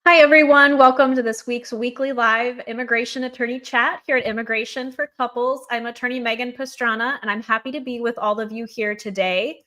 Hi, everyone. Welcome to this week's weekly live immigration attorney chat here at Immigration for Couples. I'm attorney Megan Pastrana, and I'm happy to be with all of you here today.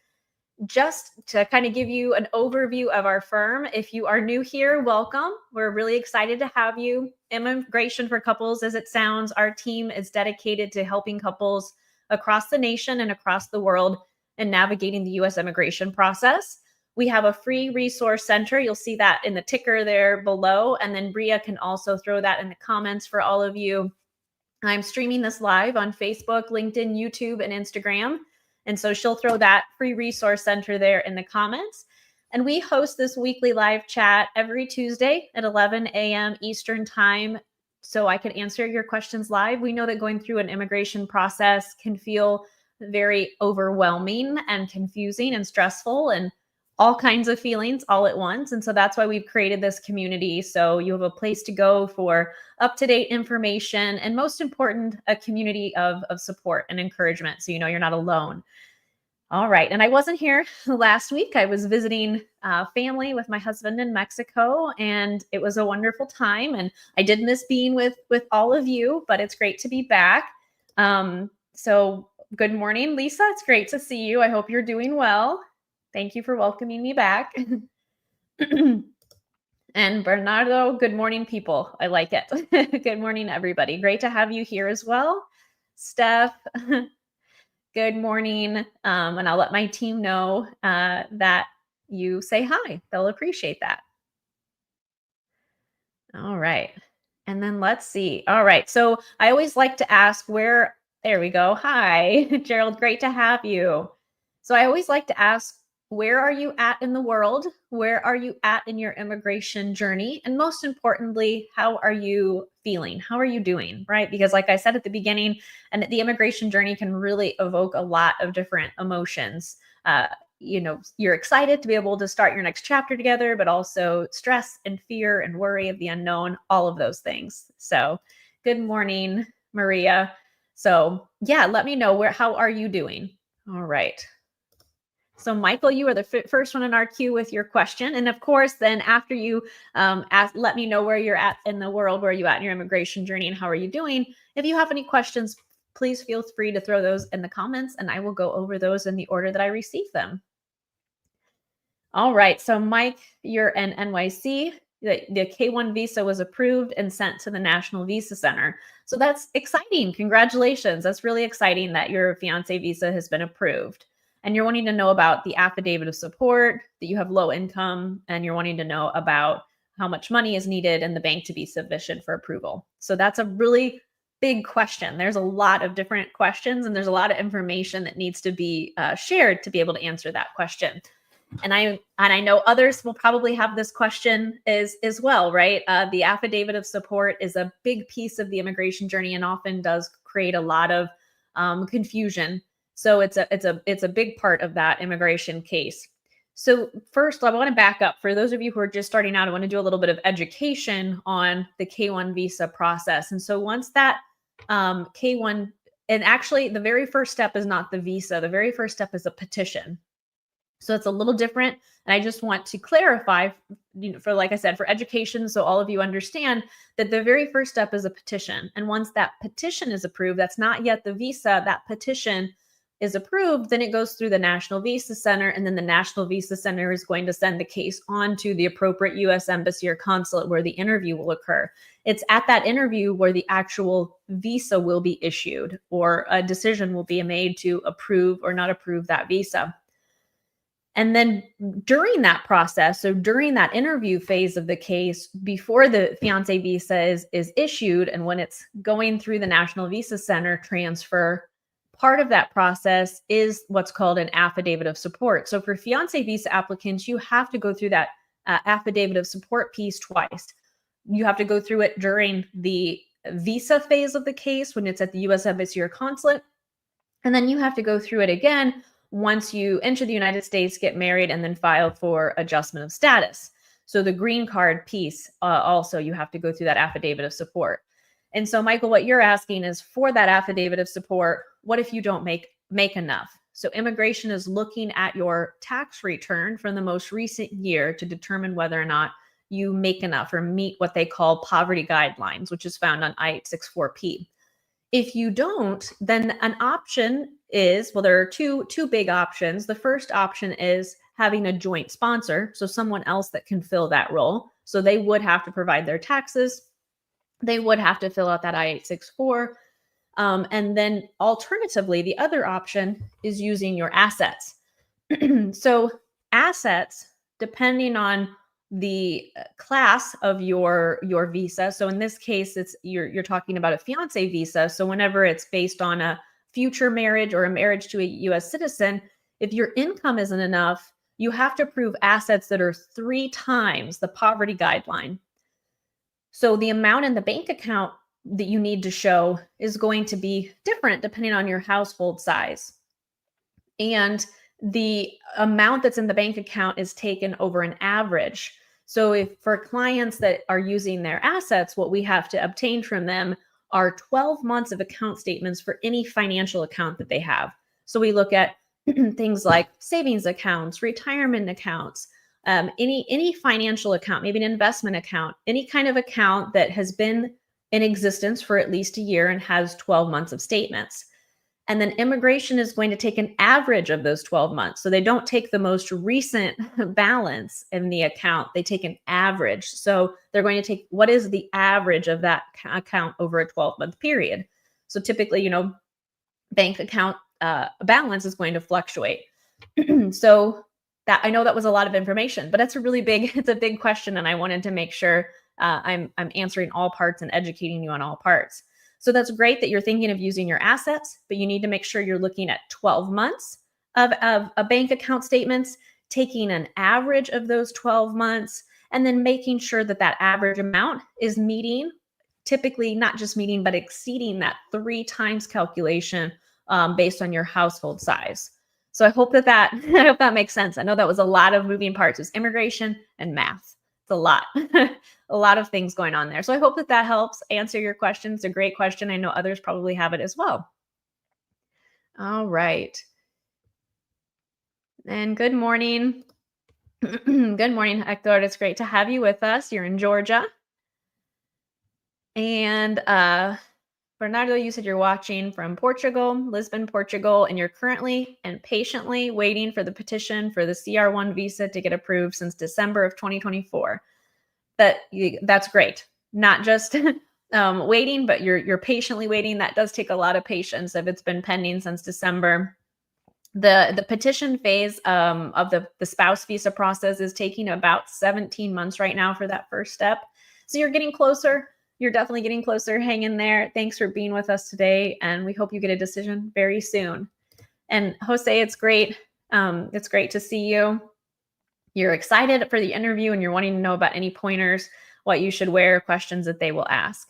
Just to kind of give you an overview of our firm, if you are new here, welcome. We're really excited to have you. Immigration for Couples, as it sounds, our team is dedicated to helping couples across the nation and across the world in navigating the U.S. immigration process. We have a free resource center. You'll see that in the ticker there below. And then Bria can also throw that in the comments for all of you. I'm streaming this live on Facebook, LinkedIn, YouTube, and Instagram. And so she'll throw that free resource center there in the comments. And we host this weekly live chat every Tuesday at 11 a.m. Eastern time so I can answer your questions live. We know that going through an immigration process can feel very overwhelming and confusing and stressful and all kinds of feelings all at once. And so that's why we've created this community. So you have a place to go for up-to-date information, and most important, a community of support and encouragement. So you know you're not alone. All right. And I wasn't here last week. I was visiting family with my husband in Mexico, and it was a wonderful time. And I did miss being with all of you, but it's great to be back. So good morning, Lisa. It's great to see you. I hope you're doing well. Thank you for welcoming me back. And Bernardo, good morning, people. I like it. Good morning, everybody. Great to have you here as well. Steph, good morning. And I'll let my team know that you say hi. They'll appreciate that. All right. And then let's see. All right. So I always like to ask there we go. Hi, Gerald. Great to have you. So I always like to ask, where are you at in the world? Where are you at in your immigration journey? And most importantly, how are you feeling? How are you doing? Right? Because like I said at the beginning, and the immigration journey can really evoke a lot of different emotions. You're excited to be able to start your next chapter together, but also stress and fear and worry of the unknown, all of those things. So good morning, Maria. So yeah, let me know how are you doing? All right. So Michael, you are the first one in our queue with your question. And of course, then after you let me know where you're at in the world, where are you at in your immigration journey and how are you doing? If you have any questions, please feel free to throw those in the comments and I will go over those in the order that I receive them. All right, so Mike, you're in NYC. The K-1 visa was approved and sent to the National Visa Center. So that's exciting. Congratulations. That's really exciting that your fiance visa has been approved. And you're wanting to know about the affidavit of support, that you have low income, and you're wanting to know about how much money is needed in the bank to be sufficient for approval. So that's a really big question. There's a lot of different questions, and there's a lot of information that needs to be shared to be able to answer that question. And I know others will probably have this question as well, right? The affidavit of support is a big piece of the immigration journey and often does create a lot of confusion. So it's a big part of that immigration case. So first, I want to back up. For those of you who are just starting out, I want to do a little bit of education on the K-1 visa process. And so once that K-1, and actually the very first step is not the visa. The very first step is a petition. So it's a little different. And I just want to clarify, for like I said, for education, so all of you understand that the very first step is a petition. And once that petition is approved, that's not yet the visa, that petition is approved, then it goes through the National Visa Center, and then the National Visa Center is going to send the case on to the appropriate U.S. embassy or consulate where the interview will occur. It's at that interview where the actual visa will be issued or a decision will be made to approve or not approve that visa. And then during that process, so during that interview phase of the case, before the fiancé visa is issued and when it's going through the National Visa Center transfer, part of that process is what's called an affidavit of support. So for fiancé visa applicants, you have to go through that affidavit of support piece twice. You have to go through it during the visa phase of the case when it's at the U.S. Embassy or consulate. And then you have to go through it again once you enter the United States, get married, and then file for adjustment of status. So the green card piece, also you have to go through that affidavit of support. And so Michael, what you're asking is for that affidavit of support, what if you don't make enough? So immigration is looking at your tax return from the most recent year to determine whether or not you make enough or meet what they call poverty guidelines, which is found on I-864P. If you don't, then an option is, well, there are two big options. The first option is having a joint sponsor, so someone else that can fill that role. So they would have to provide their taxes. They would have to fill out that I-864. And then alternatively, the other option is using your assets. So assets, depending on the class of your visa. So in this case, it's you're talking about a fiance visa. So whenever it's based on a future marriage or a marriage to a US citizen, if your income isn't enough, you have to prove assets that are 3 times the poverty guideline. So the amount in the bank account that you need to show is going to be different depending on your household size. And the amount that's in the bank account is taken over an average. So if for clients that are using their assets, what we have to obtain from them are 12 months of account statements for any financial account that they have. So we look at things like savings accounts, retirement accounts, any financial account, maybe an investment account, any kind of account that has been in existence for at least a year and has 12 months of statements. And then immigration is going to take an average of those 12 months. So they don't take the most recent balance in the account, they take an average. So they're going to take what is the average of that account over a 12-month period. So typically, bank account balance is going to fluctuate. So that, I know that was a lot of information, but it's a big question. And I wanted to make sure I'm answering all parts and educating you on all parts. So that's great that you're thinking of using your assets, but you need to make sure you're looking at 12 months of a bank account statements, taking an average of those 12 months, and then making sure that that average amount is meeting, typically not just meeting, but exceeding that 3 times calculation based on your household size. So I hope that I hope that makes sense. I know that was a lot of moving parts. It's immigration and math. It's a lot, a lot of things going on there. So I hope that helps answer your question. It's a great question. I know others probably have it as well. All right. And good morning. Good morning, Hector. It's great to have you with us. You're in Georgia. And Bernardo, you said you're watching from Portugal, Lisbon, Portugal, and you're currently and patiently waiting for the petition for the CR1 visa to get approved since December of 2024. That's great. Not just waiting, but you're patiently waiting. That does take a lot of patience if it's been pending since December. The petition phase of the spouse visa process is taking about 17 months right now for that first step. So you're getting closer. You're definitely getting closer. Hang in there. Thanks for being with us today. And we hope you get a decision very soon. And Jose, it's great. It's great to see you. You're excited for the interview and you're wanting to know about any pointers, what you should wear, questions that they will ask.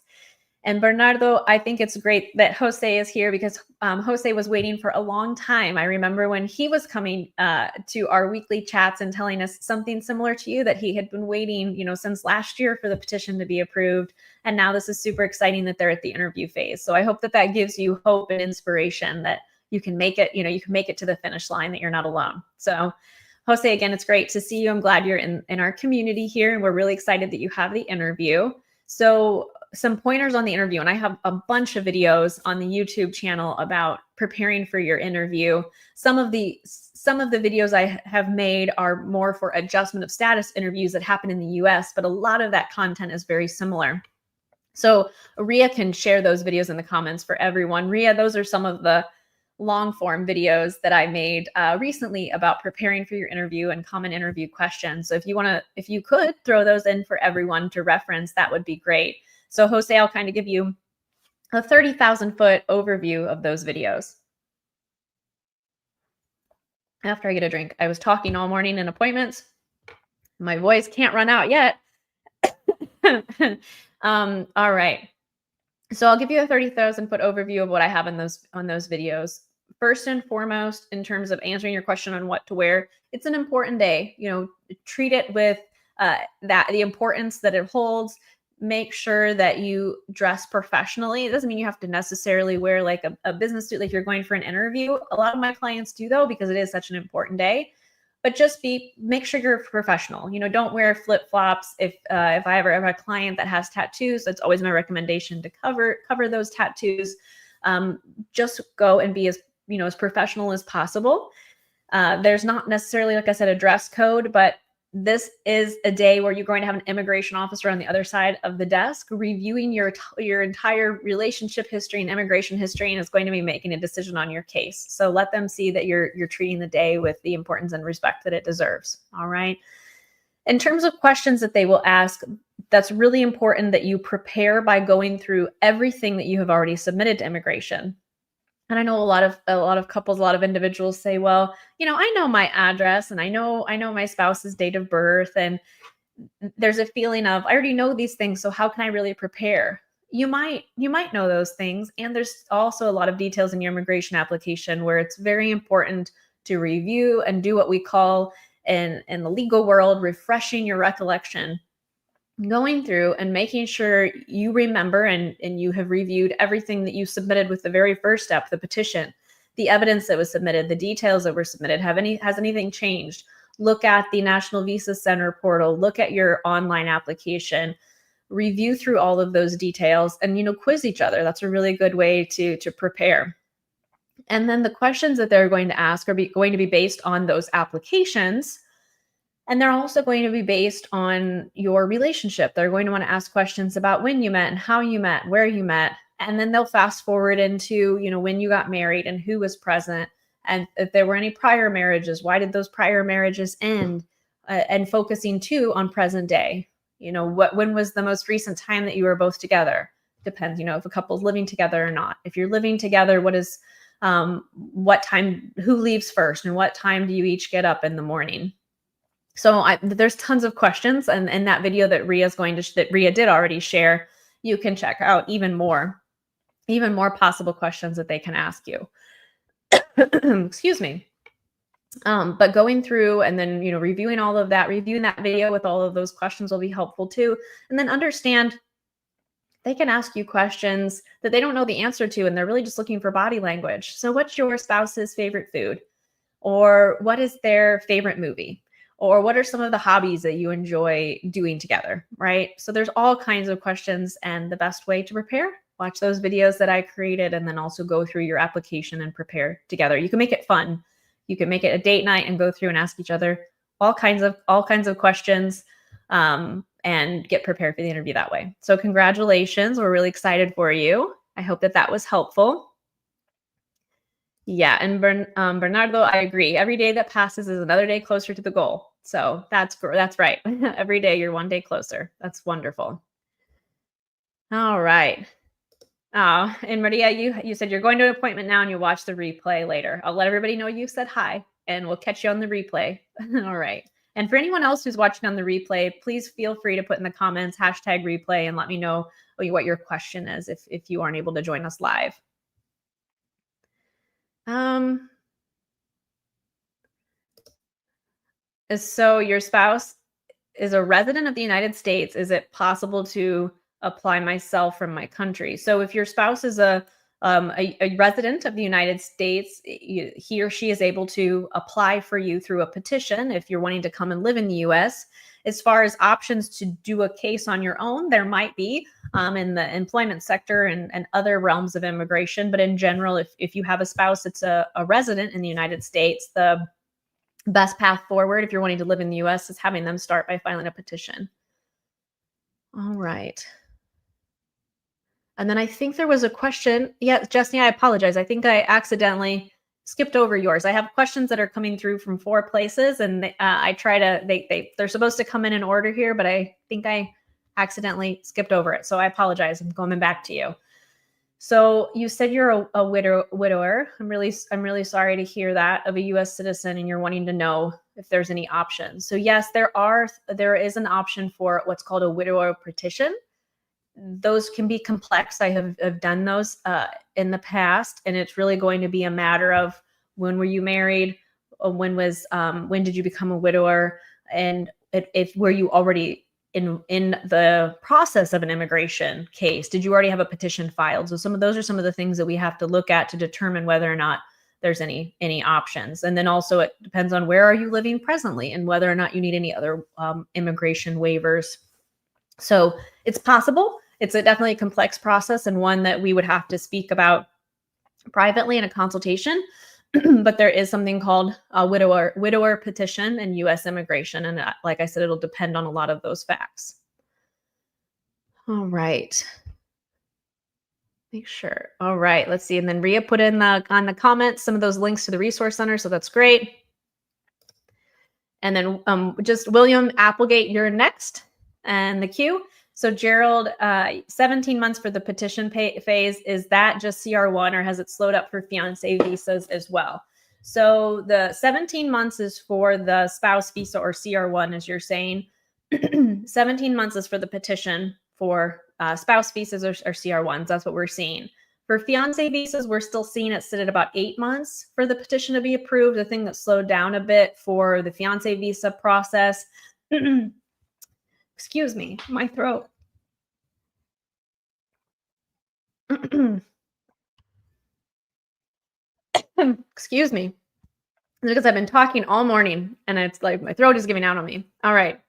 And Bernardo, I think it's great that Jose is here because Jose was waiting for a long time. I remember when he was coming to our weekly chats and telling us something similar to you, that he had been waiting, since last year for the petition to be approved. And now this is super exciting that they're at the interview phase. So I hope that gives you hope and inspiration that you can make it, you can make it to the finish line, that you're not alone. So Jose, again, it's great to see you. I'm glad you're in our community here, and we're really excited that you have the interview. So some pointers on the interview, and I have a bunch of videos on the YouTube channel about preparing for your interview. Some of the videos I have made are more for adjustment of status interviews that happen in the US, but a lot of that content is very similar. So Ria can share those videos in the comments for everyone. Ria, those are some of the long form videos that I made recently about preparing for your interview and common interview questions. So if you could throw those in for everyone to reference, that would be great. So Jose, I'll kind of give you a 30,000 foot overview of those videos. After I get a drink, I was talking all morning in appointments. My voice can't run out yet. All right. So I'll give you a 30,000 foot overview of what I have on those videos. First and foremost, in terms of answering your question on what to wear, it's an important day. Treat it with the importance that it holds. Make sure that you dress professionally. It doesn't mean you have to necessarily wear like a business suit like you're going for an interview. A lot of my clients do though, because it is such an important day. but just make sure you're professional. Don't wear flip-flops. If I ever have a client that has tattoos, that's always my recommendation to cover those tattoos. Just go and be as professional as possible. There's not necessarily, like I said, a dress code, but this is a day where you're going to have an immigration officer on the other side of the desk reviewing your entire relationship history and immigration history, and is going to be making a decision on your case. So let them see that you're treating the day with the importance and respect that it deserves. All right. In terms of questions that they will ask, that's really important that you prepare by going through everything that you have already submitted to immigration. And I know a lot of couples, a lot of individuals say, well, I know my address and I know my spouse's date of birth, and there's a feeling of, I already know these things, so how can I really prepare? You might know those things, and there's also a lot of details in your immigration application where it's very important to review and do what we call in the legal world refreshing your recollection, going through and making sure you remember and you have reviewed everything that you submitted with the very first step, the petition, the evidence that was submitted, the details that were submitted. Has anything changed? Look at the National Visa Center portal, look at your online application, review through all of those details, and quiz each other. That's a really good way to prepare. And then the questions that they're going to ask are going to be based on those applications. And they're also going to be based on your relationship. They're going to want to ask questions about when you met and how you met, where you met. And then they'll fast forward into, when you got married and who was present. And if there were any prior marriages, why did those prior marriages end? And focusing too on present day. When was the most recent time that you were both together? Depends, if a couple's living together or not. If you're living together, what time, who leaves first, and what time do you each get up in the morning? So there's tons of questions, and in that video that Rhea did already share, you can check out even more possible questions that they can ask you. Excuse me. But going through and then reviewing all of that, reviewing that video with all of those questions will be helpful too. And then understand they can ask you questions that they don't know the answer to, and they're really just looking for body language. So what's your spouse's favorite food? Or what is their favorite movie? Or what are some of the hobbies that you enjoy doing together, right? So there's all kinds of questions, and the best way to prepare, watch those videos that I created, and then also go through your application and prepare together. You can make it fun. You can make it a date night and go through and ask each other all kinds of questions, and get prepared for the interview that way. So congratulations. We're really excited for you. I hope that was helpful. Yeah, and Bernardo, I agree. Every day that passes is another day closer to the goal. So that's right. Every day you're one day closer. That's wonderful. All right. And Maria, you said you're going to an appointment now and you'll watch the replay later. I'll let everybody know you said hi, and we'll catch you on the replay. All right. And for anyone else who's watching on the replay, please feel free to put in the comments #replay and let me know what your question is if you aren't able to join us live. So your spouse is a resident of the United States. Is it possible to apply myself from my country? So if your spouse is a resident of the United States, he or she is able to apply for you through a petition if you're wanting to come and live in the U.S. As far as options to do a case on your own, there might be in the employment sector and other realms of immigration. But in general, if you have a spouse that's a resident in the United States, the best path forward if you're wanting to live in the U.S. is having them start by filing a petition. All right. And then I think there was a question. Yeah, Jesse, I apologize. I think I accidentally skipped over yours. I have questions that are coming through from 4 places, and I try to, they're supposed to come in order here, but I think I accidentally skipped over it. So I apologize. I'm going back to you. So you said you're a widower. I'm really sorry to hear that, of a U.S. citizen, and you're wanting to know if there's any options. So yes, there is an option for what's called a widower petition. Those can be complex. I have done those in the past, and it's really going to be a matter of when were you married, when did you become a widower, and if were you already in the process of an immigration case? Did you already have a petition filed? So those are some of the things that we have to look at to determine whether or not there's any options. And then also it depends on where are you living presently and whether or not you need any other immigration waivers. So it's possible. It's definitely a complex process and one that we would have to speak about privately in a consultation. But there is something called a widower petition in U.S. immigration. And like I said, it'll depend on a lot of those facts. All right. Make sure. All right. Let's see. And then Ria put in on the comments some of those links to the resource center. So that's great. And then just William Applegate, you're next and the queue. So Gerald, 17 months for the petition phase. Is that just CR1 or has it slowed up for fiancé visas as well? So the 17 months is for the spouse visa or CR1, as you're saying. 17 months is for the petition for spouse visas or CR1s. That's what we're seeing. For fiancé visas, we're still seeing it sit at about 8 months for the petition to be approved. The thing that slowed down a bit for the fiancé visa process. Excuse me, my throat. Excuse me. Because I've been talking all morning and it's like my throat is giving out on me. All right.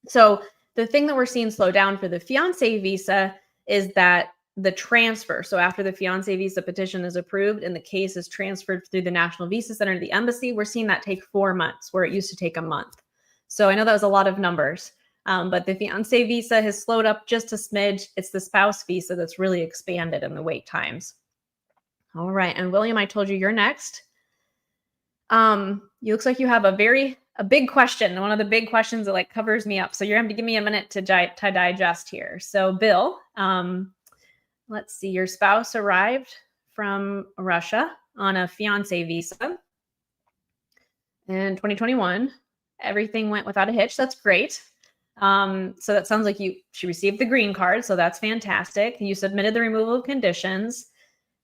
So the thing that we're seeing slow down for the fiancé visa is that the transfer. So after the fiancé visa petition is approved and the case is transferred through the National Visa Center to the embassy, we're seeing that take 4 months where it used to take a month. So I know that was a lot of numbers, but the fiancé visa has slowed up just a smidge. It's the spouse visa that's really expanded in the wait times. All right. And William, I told you you're next. You looks like you have a big question, one of the big questions that like covers me up. So you're going to give me a minute to digest here. So Bill, let's see, your spouse arrived from Russia on a fiancé visa in 2021. Everything went without a hitch. That's great. So that sounds like she received the green card. So that's fantastic. You submitted the removal of conditions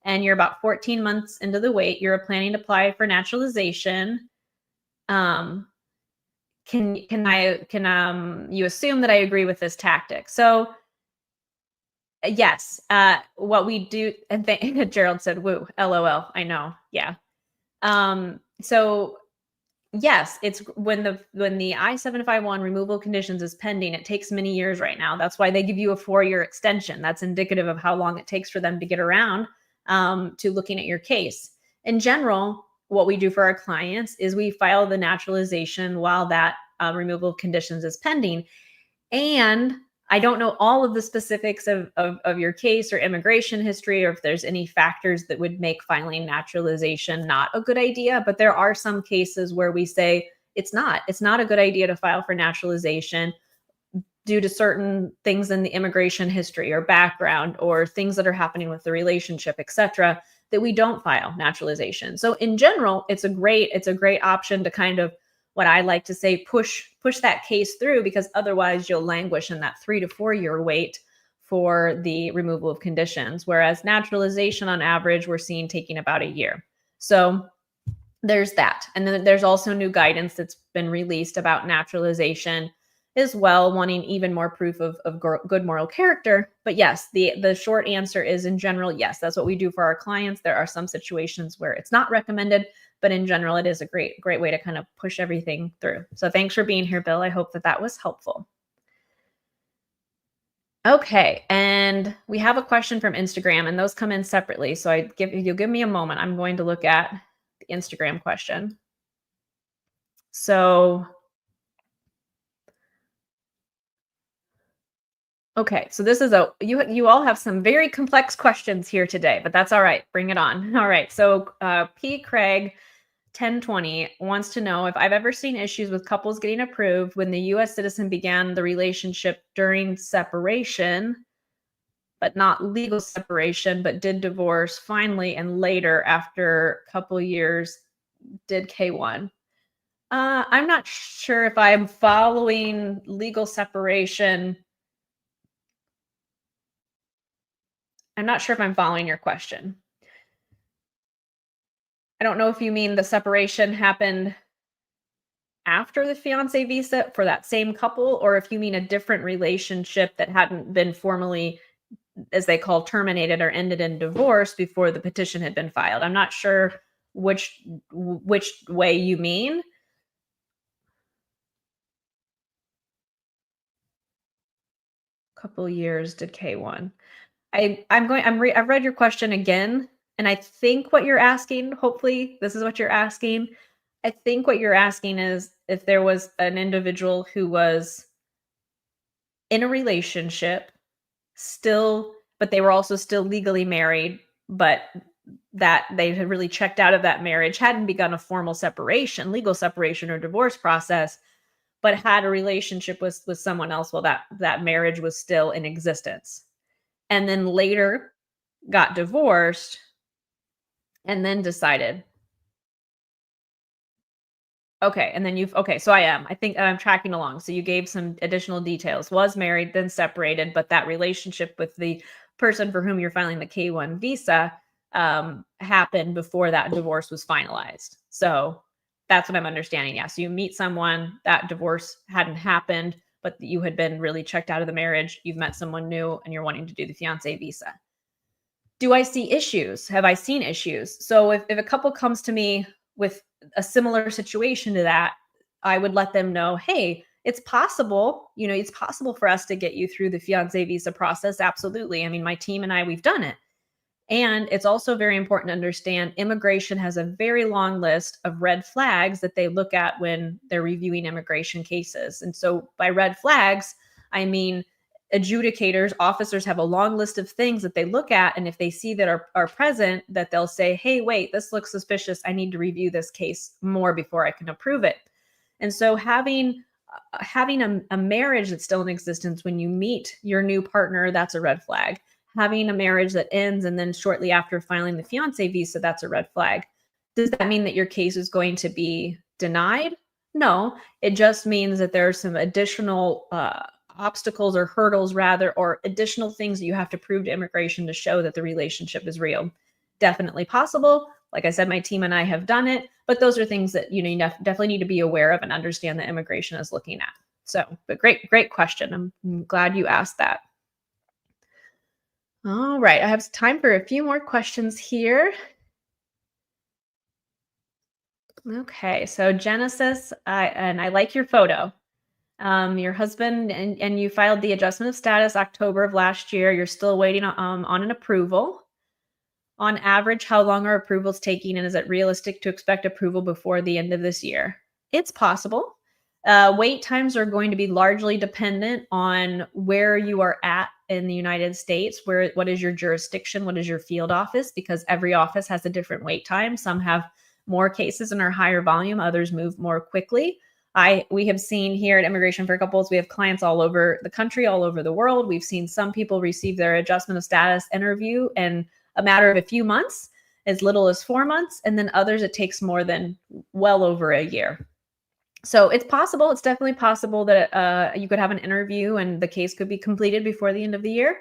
and you're about 14 months into the wait. You're planning to apply for naturalization. Can you assume that I agree with this tactic? So yes, what we do, and Gerald said, woo, LOL, I know, yeah. So yes, it's when the I-751 removal conditions is pending, it takes many years right now. That's why they give you a 4-year extension. That's indicative of how long it takes for them to get around to looking at your case. In general, what we do for our clients is we file the naturalization while that removal of conditions is pending. And I don't know all of the specifics of your case or immigration history, or if there's any factors that would make filing naturalization not a good idea. But there are some cases where we say it's not a good idea to file for naturalization due to certain things in the immigration history or background or things that are happening with the relationship, etc., that we don't file naturalization. So in general, it's a great option to kind of, what I like to say, push that case through, because otherwise you'll languish in that 3 to 4 year wait for the removal of conditions. Whereas naturalization on average, we're seeing taking about a year. So there's that. And then there's also new guidance that's been released about naturalization as well, wanting even more proof of good moral character. But yes, the short answer is, in general, yes, that's what we do for our clients. There are some situations where it's not recommended, but in general, it is a great way to kind of push everything through. So thanks for being here, Bill. I hope that was helpful. Okay, and we have a question from Instagram, and those come in separately. So you'll give me a moment. I'm going to look at the Instagram question. So okay, so this is you all have some very complex questions here today, but that's all right. Bring it on. All right, so P. Craig 1020 wants to know if I've ever seen issues with couples getting approved when the U.S. citizen began the relationship during separation, but not legal separation, but did divorce finally and later after a couple years did K1. I'm not sure if I'm following legal separation. I'm not sure if I'm following your question. I don't know if you mean the separation happened after the fiancé visa for that same couple, or if you mean a different relationship that hadn't been formally, as they call, terminated or ended in divorce before the petition had been filed. I'm not sure which way you mean. Couple years did K1. I've read your question again, and I think what you're asking, hopefully this is what you're asking. I think what you're asking is if there was an individual who was in a relationship still, but they were also still legally married, but that they had really checked out of that marriage, hadn't begun a formal separation, legal separation or divorce process, but had a relationship with someone else while that marriage was still in existence. And then later got divorced and then decided, okay, and then okay, so I think I'm tracking along. So you gave some additional details. Was married, then separated, but that relationship with the person for whom you're filing the K1 visa happened before that divorce was finalized. So that's what I'm understanding. Yeah. So you meet someone, that divorce hadn't happened, but you had been really checked out of the marriage. You've met someone new and you're wanting to do the fiance visa. Do I see issues? Have I seen issues? So if a couple comes to me with a similar situation to that, I would let them know, hey, it's possible, it's possible for us to get you through the fiance visa process. Absolutely. I mean, my team and I, we've done it. And it's also very important to understand immigration has a very long list of red flags that they look at when they're reviewing immigration cases. And so by red flags, I mean adjudicators, officers have a long list of things that they look at. And if they see that are present, that they'll say, hey, wait, this looks suspicious. I need to review this case more before I can approve it. And so having a marriage that's still in existence when you meet your new partner, that's a red flag. Having a marriage that ends and then shortly after filing the fiance visa, that's a red flag. Does that mean that your case is going to be denied? No, it just means that there are some additional obstacles or hurdles rather, or additional things that you have to prove to immigration to show that the relationship is real. Definitely possible. Like I said, my team and I have done it, but those are things that you definitely need to be aware of and understand that immigration is looking at. So, but great question. I'm glad you asked that. All right, I have time for a few more questions here. Okay, so Genesis, and I like your photo. Your husband and you filed the adjustment of status October of last year. You're still waiting on an approval. On average, how long are approvals taking, and is it realistic to expect approval before the end of this year? It's possible. Wait times are going to be largely dependent on where you are at in the United States. What is your jurisdiction? What is your field office? Because every office has a different wait time. Some have more cases and are higher volume. Others move more quickly. We have seen here at Immigration for Couples, we have clients all over the country, all over the world. We've seen some people receive their adjustment of status interview in a matter of a few months, as little as 4 months, and then others it takes more than well over a year. So it's possible. It's definitely possible that you could have an interview and the case could be completed before the end of the year.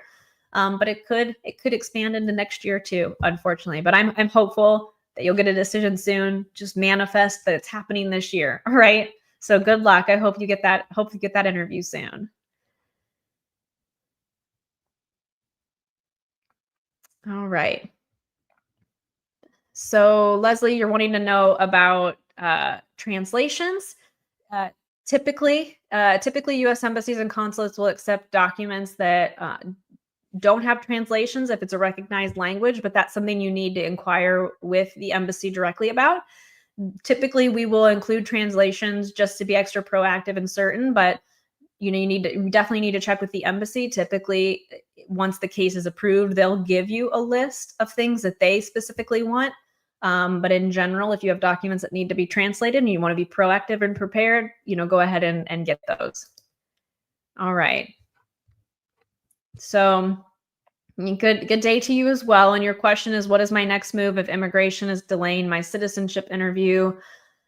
But it could expand into next year too, unfortunately. But I'm hopeful that you'll get a decision soon. Just manifest that it's happening this year. All right. So good luck. I hope you get that. Hope you get that interview soon. All right. So Leslie, you're wanting to know about translations. Uh, typically, U.S. embassies and consulates will accept documents that don't have translations if it's a recognized language, but that's something you need to inquire with the embassy directly about. Typically, we will include translations just to be extra proactive and certain, but you definitely need to check with the embassy. Typically, once the case is approved, they'll give you a list of things that they specifically want. But in general, if you have documents that need to be translated and you want to be proactive and prepared, go ahead and get those. All right. So good day to you as well. And your question is, what is my next move if immigration is delaying my citizenship interview?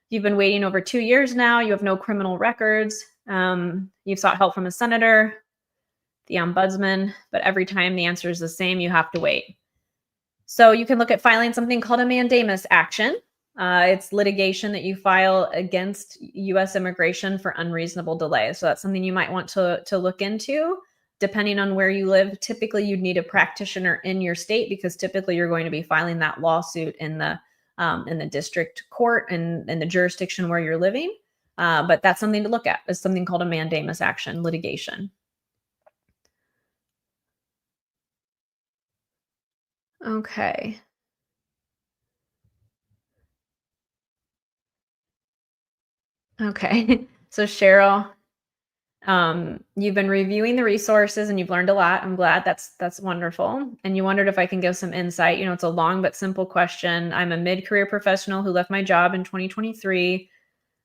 You've been waiting over 2 years now. You have no criminal records. You've sought help from a senator, the ombudsman, but every time the answer is the same, you have to wait. So you can look at filing something called a mandamus action. It's litigation that you file against U.S. immigration for unreasonable delay. So that's something you might want to look into. Depending on where you live, typically you'd need a practitioner in your state because typically you're going to be filing that lawsuit in the in the district court and in the jurisdiction where you're living. But that's something to look at. It's something called a mandamus action litigation. Okay. Okay. So Cheryl, you've been reviewing the resources and you've learned a lot. I'm glad. That's wonderful. And you wondered if I can give some insight. It's a long but simple question. I'm a mid-career professional who left my job in 2023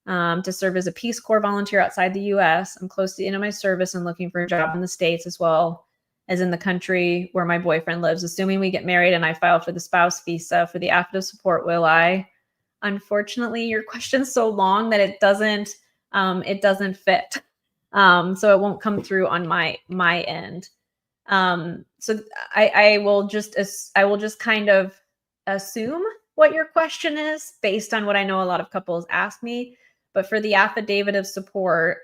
to serve as a Peace Corps volunteer outside the U.S. I'm close to the end of my service and looking for a job in the States as well as in the country where my boyfriend lives. Assuming we get married and I file for the spouse visa for the affidavit support, will I? Unfortunately, your question's so long that it doesn't fit. So it won't come through on my end. So I will just kind of assume what your question is based on what I know a lot of couples ask me. But for the affidavit of support,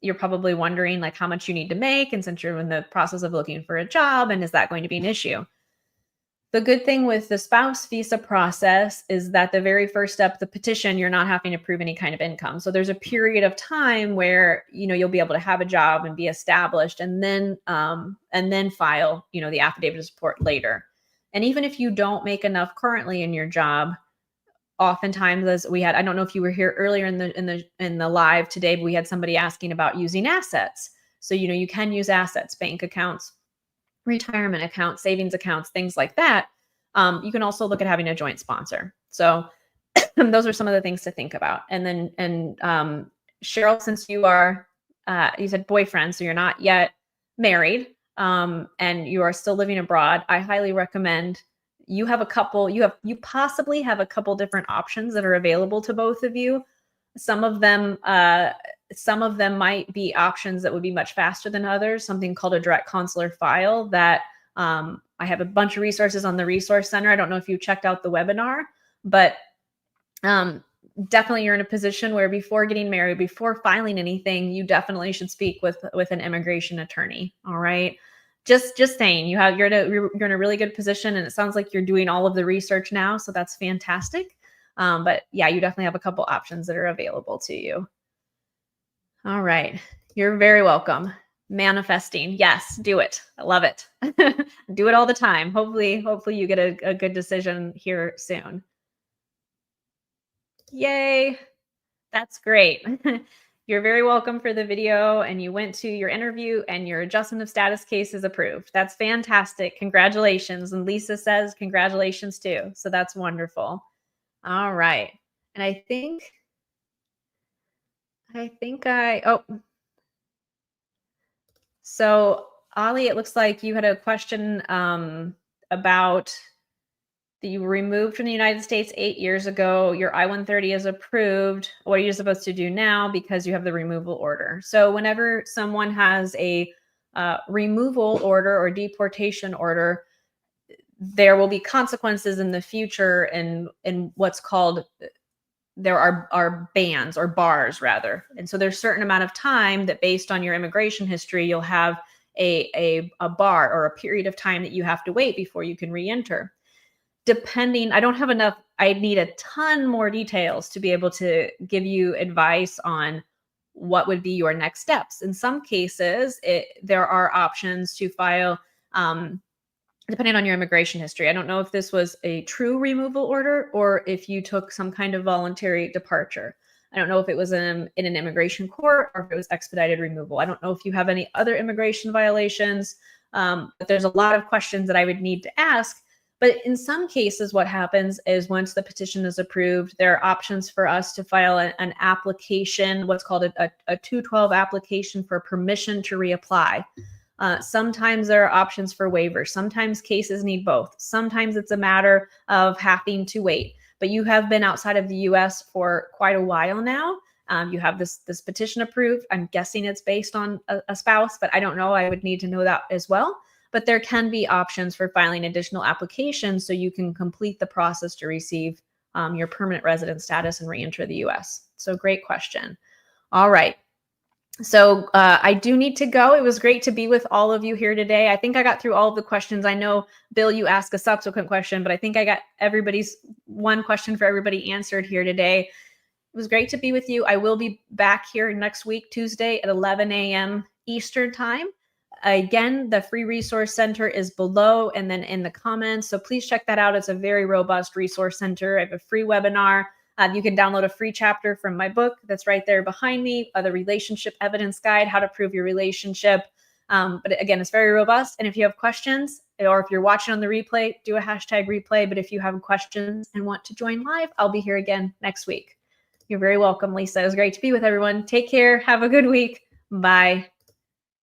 you're probably wondering like how much you need to make, and since you're in the process of looking for a job, and is that going to be an issue? The good thing with the spouse visa process is that the very first step, the petition, you're not having to prove any kind of income. So there's a period of time where you'll be able to have a job and be established, and then file the affidavit of support later. And even if you don't make enough currently in your job, oftentimes, as we had, I don't know if you were here earlier in the live today, but we had somebody asking about using assets. So you can use assets, bank accounts, retirement accounts, savings accounts, things like that. You can also look at having a joint sponsor. So those are some of the things to think about. And then, Cheryl, since you said boyfriend, so you're not yet married, and you are still living abroad, I highly recommend you possibly have a couple different options that are available to both of you. Some of them might be options that would be much faster than others, something called a direct consular file that I have a bunch of resources on the Resource Center. I don't know if you checked out the webinar, but definitely you're in a position where before getting married, before filing anything, you definitely should speak with an immigration attorney. All right. Just saying, you're in a really good position, and it sounds like you're doing all of the research now, so that's fantastic. But yeah, you definitely have a couple options that are available to you. All right. You're very welcome. Manifesting. Yes, do it. I love it. Do it all the time. Hopefully you get a good decision here soon. Yay. That's great. You're very welcome for the video, and you went to your interview and your adjustment of status case is approved. That's fantastic. Congratulations. And Lisa says congratulations too. So that's wonderful. All right. And so Ali, it looks like you had a question about that you were removed from the United States 8 years ago. Your I-130 is approved. What are you supposed to do now because you have the removal order? So whenever someone has a removal order or deportation order, there will be consequences in the future in what's called, there are bans or bars rather. And so there's a certain amount of time that based on your immigration history, you'll have a bar or a period of time that you have to wait before you can re-enter. Depending, I don't have enough, I need a ton more details to be able to give you advice on what would be your next steps. In some cases, there are options to file, depending on your immigration history. I don't know if this was a true removal order or if you took some kind of voluntary departure. I don't know if it was in an immigration court or if it was expedited removal. I don't know if you have any other immigration violations, but there's a lot of questions that I would need to ask. But in some cases, what happens is once the petition is approved, there are options for us to file an application, what's called a 212 application for permission to reapply. Sometimes there are options for waivers. Sometimes cases need both. Sometimes it's a matter of having to wait. But you have been outside of the U.S. for quite a while now. You have this petition approved. I'm guessing it's based on a spouse, but I don't know. I would need to know that as well. But there can be options for filing additional applications so you can complete the process to receive your permanent resident status and re-enter the U.S. So great question. All right. So I do need to go. It was great to be with all of you here today. I think I got through all of the questions. I know, Bill, you asked a subsequent question, but I think I got everybody's one question for everybody answered here today. It was great to be with you. I will be back here next week, Tuesday at 11 a.m. Eastern time. Again, the free resource center is below and then in the comments. So please check that out. It's a very robust resource center. I have a free webinar. You can download a free chapter from my book that's right there behind me, the Relationship Evidence Guide, How to Prove Your Relationship. But again, it's very robust. And if you have questions, or if you're watching on the replay, do a hashtag replay. But if you have questions and want to join live, I'll be here again next week. You're very welcome, Lisa. It was great to be with everyone. Take care. Have a good week. Bye.